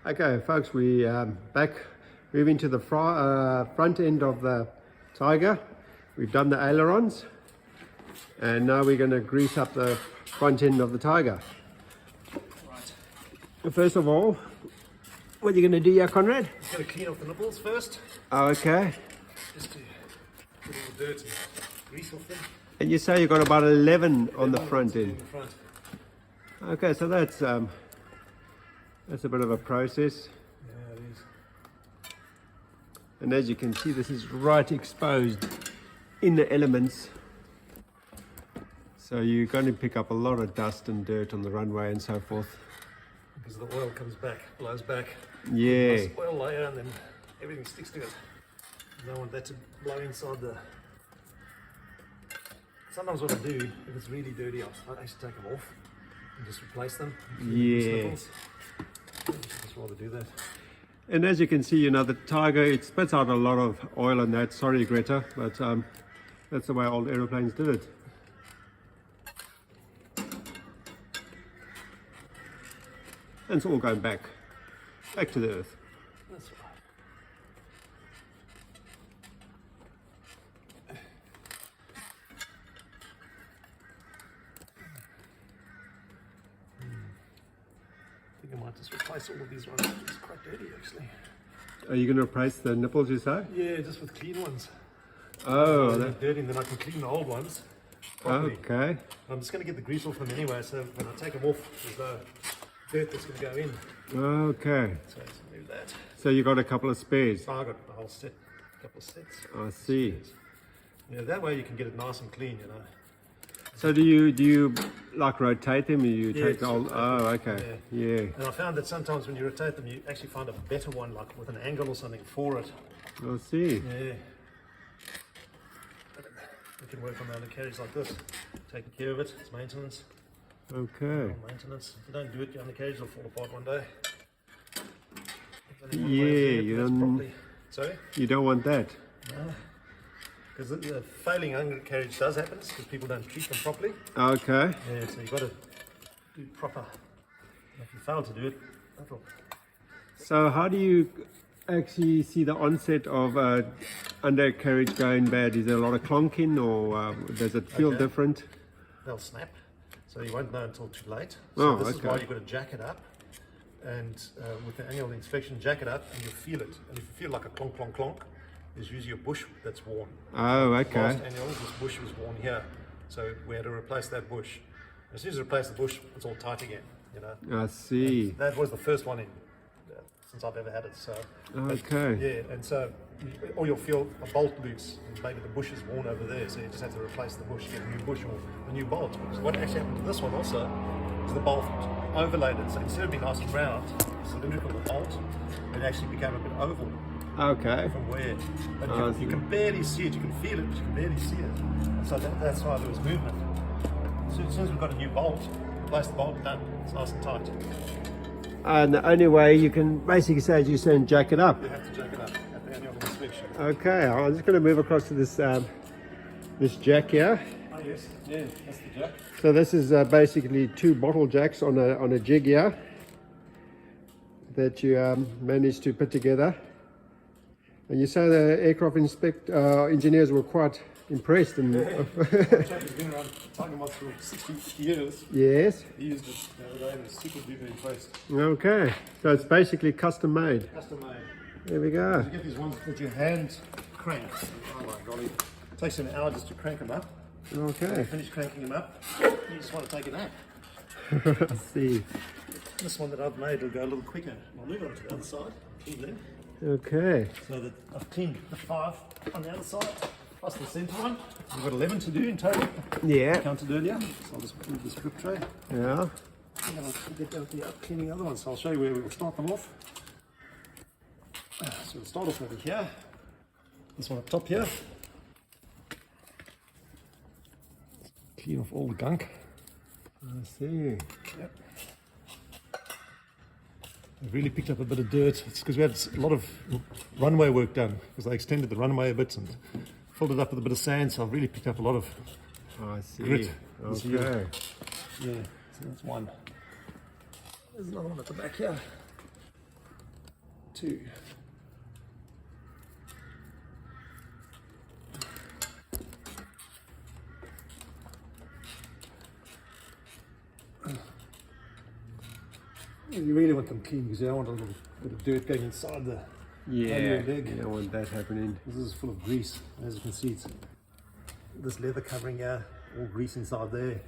Okay, folks, we back moving to the front end of the Tiger. We've done the ailerons, and now we're going to grease up the front end of the Tiger. Right. First of all, what are you going to do here, Conrad? Just going to clean off the nipples first. Oh, okay. Just to put all the dirt and grease off them. And you say you've got about 11 on the front end. Front. Okay, so that's a bit of a process. Yeah, it is. And as you can see, this is right exposed in the elements. So you're going to pick up a lot of dust and dirt on the runway and so forth. Because the oil comes back, blows back. Yeah. Nice oil layer, and then everything sticks to it. You don't want that to blow inside the... Sometimes what I do, if it's really dirty, I actually take them off and just replace them. Yeah. I just rather do that. And as you can see, the Tiger, it spits out a lot of oil and that. Sorry, Greta, but that's the way old aeroplanes did it. And it's all going back to the earth. That's right. I think I might just replace all of these ones. It's quite dirty, actually. Are you going to replace the nipples, you say? Yeah, just with clean ones. Oh, they're dirty, and then I can clean the old ones properly. Okay. I'm just going to get the grease off them anyway, so when I take them off, there's no dirt that's going to go in. Okay. So let's move that. So you got a couple of spares? I got the whole set, a couple of sets. I see. Spares. Yeah, that way you can get it nice and clean, So do you like rotate them? Or you take the old? rotate Oh, okay. Yeah. And I found that sometimes when you rotate them, you actually find a better one, like with an angle or something for it. I see. Yeah. We can work on the undercarriage like this, taking care of it. It's maintenance. Okay. Maintenance. If you don't do it, your undercarriage will fall apart one day. Yeah, Sorry? you don't want that. No. Because the failing undercarriage does happen because people don't treat them properly. Okay. Yeah, so you've got to do proper. If you fail to do it, that'll... So how do you actually see the onset of undercarriage going bad? Is there a lot of clonking, or does it feel different? They'll snap, so you won't know until too late. So this is why you've got to jack it up, and with the annual inspection, jack it up and you'll feel it. And if you feel like a clonk, clonk, clonk, there's usually a bush that's worn. Oh, okay. Last annual, this bush was worn here, so we had to replace that bush. As soon as you replace the bush, it's all tight again, I see. And that was the first one in since I've ever had it. So okay. yeah, and so or you'll feel a bolt loose, and maybe the bush is worn over there, so you just have to replace the bush, get a new bush or a new bolt. So what actually happened to this one also is the bolt overlaid it. So instead of being nice and round, cylindrical, the bolt, it actually became a bit oval. Okay. From where? But you can barely see it, you can feel it, but you can barely see it. So that's why there was movement. So as soon as we've got a new bolt, replace the bolt, done. It's nice and tight. And the only way you can basically say, as you're saying, jack it up. You have to jack it up at the annual inspection. Okay, I'm just going to move across to this this jack here. Oh yes, yeah, that's the jack. So this is basically two bottle jacks on a jig here that you managed to put together. And you say the aircraft engineers were quite impressed. And He's been around Tiger Moth for 60 years. yes. He used it the other day and was super duper impressed. Okay, so it's basically custom made. Custom made. There we go. You get these ones that your hand cranks. Oh my golly. It takes you an hour just to crank them up. Okay. When you finish cranking them up, you just want to take it out. I see. This one that I've made will go a little quicker. I'll move on to the other side, clean them. Okay. So that I've cleaned the 5 on the other side, plus the centre one. We've got 11 to do in total. Yeah. Counted earlier. So I'll just move this grip tray. Yeah. And then I'll get down to the cleaning the other ones. So I'll show you where we will start them off. So we'll start off over here. This one up top here. Clean off all the gunk. I see. Yep. We've really picked up a bit of dirt. It's because we had a lot of runway work done, because they extended the runway a bit and filled it up with a bit of sand, so I've really picked up a lot of I see. grit. Okay. Yeah, so that's one. There's another one at the back here. 2. You really want them clean because you don't want a little bit of dirt going inside the Yeah, leg. you don't want that happening. This is full of grease. As you can see, it's this leather covering here, all grease inside there.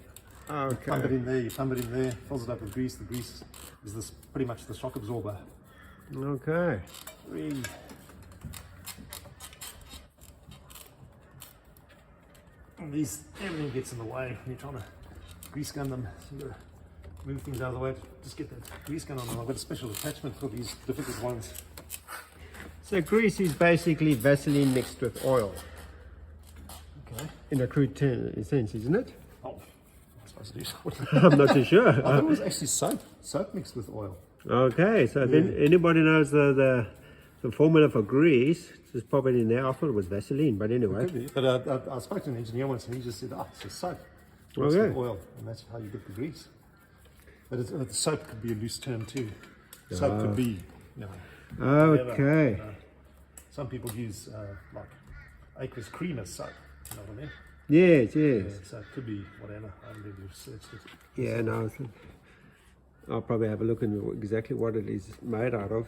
You pump it Okay. in there, you pump it in there, fills it up with grease. The grease is this pretty much the shock absorber. Okay. Really. And everything gets in the way when you're trying to grease gun them. So you've got to move things out of the way to just get that grease gun on them. I've got a special attachment for these difficult ones. So grease is basically Vaseline mixed with oil, Okay. in a crude sense, isn't it? Oh, I suppose it is. I'm not too sure. I thought it was actually soap mixed with oil. Okay, so if anybody knows the formula for grease, just pop it in there. I thought it was Vaseline, but anyway. Could be. But I spoke to an engineer once and he just said, it's just soap mixed Okay. with oil, and that's how you get the grease. But soap could be a loose term too. Soap could be, whatever, Okay. some people use like aqueous cream as soap. You know what I mean? Yes, Yeah, yes. so it could be whatever. I haven't really researched it. Yeah, no, I'll probably have a look at exactly what it is made out of.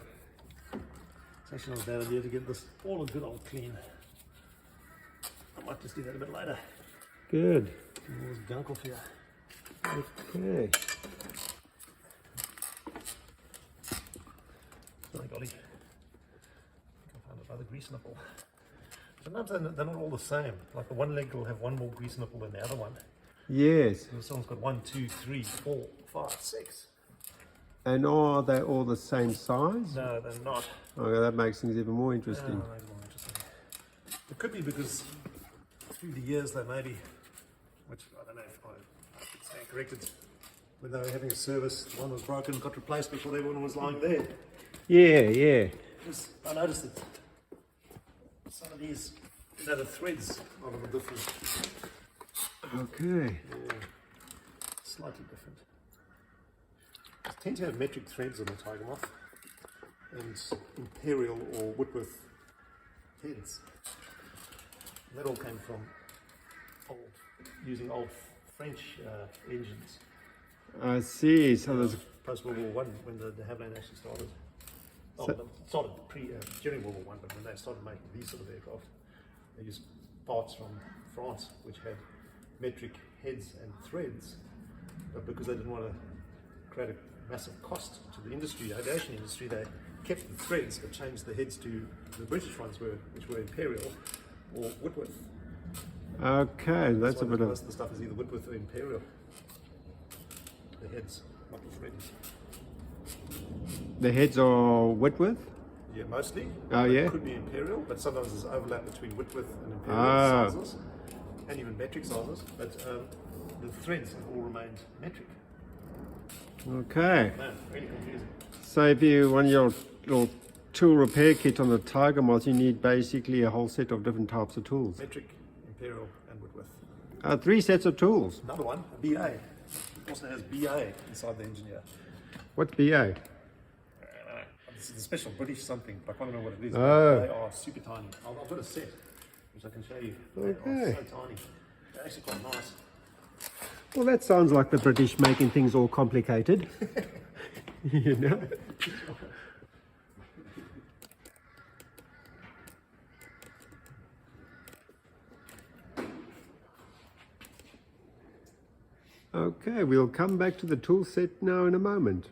It's actually not a bad idea to get this all a good old clean. I might just do that a bit later. Good. Get all this gunk off here. Okay. Oh golly. I can find another grease nipple. Sometimes they're not all the same. Like the one leg will have one more grease nipple than the other one. Yes. This one's got 1, 2, 3, 4, 5, 6. And are they all the same size? No, they're not. Okay, that makes things even more interesting. No, maybe more interesting. It could be because through the years they maybe, which I don't know if I stand corrected, when they were having a service, one was broken, got replaced before the other one was lying there. Yeah. Because I noticed that some of these, the threads are a little different. Okay. Yeah, slightly different. They tend to have metric threads on the Tiger Moth and imperial or Whitworth heads. That all came from using old French engines. I see. So there's Post World War One, when the Havilland actually started. So- It started during World War One, but when they started making these sort of aircraft, they used parts from France which had metric heads and threads. But because they didn't want to create a massive cost to the industry, the aviation industry, they kept the threads but changed the heads to the British ones, which were Imperial or Whitworth. okay. That's a why bit most of. of the stuff is either Whitworth or Imperial. The heads, not the threads. The heads are Whitworth. Yeah, mostly. Oh, It yeah? could be Imperial, but sometimes there's overlap between Whitworth and Imperial Ah. sizes, and even metric sizes. But the threads have all remained metric. Okay. Man, really confusing. So if you want your little tool repair kit on the Tiger Moth, you need basically a whole set of different types of tools. Metric, Imperial, and Whitworth. 3 sets of tools. Another one, a BA. It also has BA inside the engineer. What's BA? This is a special British something, but I can't remember what it is. Oh. They are super tiny. I've got a set, which I can show you. They Okay. are so tiny. They're actually quite nice. Well, that sounds like the British making things all complicated. You know? Okay, we'll come back to the tool set now in a moment.